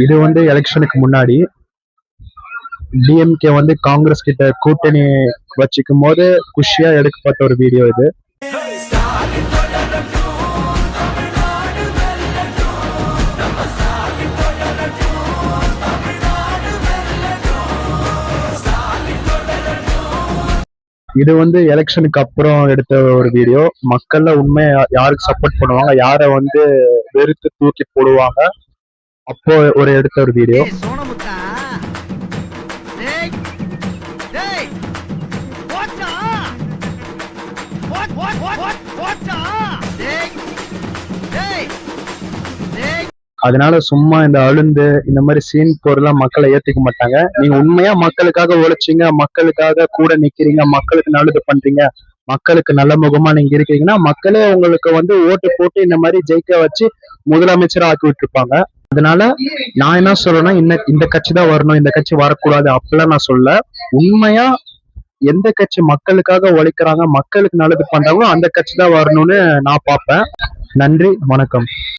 இது வந்து எலெக்ஷனுக்கு முன்னாடி டிஎம்கே வந்து காங்கிரஸ் கிட்ட கூட்டணி வச்சுக்கும் போது குஷியா எடுக்கப்பட்ட ஒரு வீடியோ இது. இது வந்து எலெக்ஷனுக்கு அப்புறம் எடுத்த ஒரு வீடியோ. மக்கள்ல உண்மையா யாருக்கு சப்போர்ட் பண்ணுவாங்க, யார வந்து வெறுத்து தூக்கி போடுவாங்க, அப்போ ஒரு எடுத்த ஒரு வீடியோ. அதனால சும்மா இந்த அழுந்து இந்த மாதிரி சீன் போறதெல்லாம் மக்களை ஏத்துக்க மாட்டாங்க. நீங்க உண்மையா மக்களுக்காக உழைச்சிங்க, மக்களுக்காக கூட நிக்கிறீங்க, மக்களுக்கு நல்லது பண்றீங்க, மக்களுக்கு நல்ல முகமா நீங்க இருக்கீங்கன்னா மக்களே உங்களுக்கு வந்து ஓட்டு போட்டு இந்த மாதிரி ஜெயிக்க வச்சு முதலமைச்சரா ஆக்கி விட்டுருப்பாங்க. அதனால நான் என்ன சொல்றேன்னா, இந்த கட்சி தான் வரணும், இந்த கட்சி வரக்கூடாது அப்படிலாம் நான் சொல்ல. உண்மையா எந்த கட்சி மக்களுக்காக உழைக்கிறாங்க, மக்களுக்கு நல்லது பண்றாங்களோ அந்த கட்சி தான் வரணும்னு நான் பார்ப்பேன். நன்றி, வணக்கம்.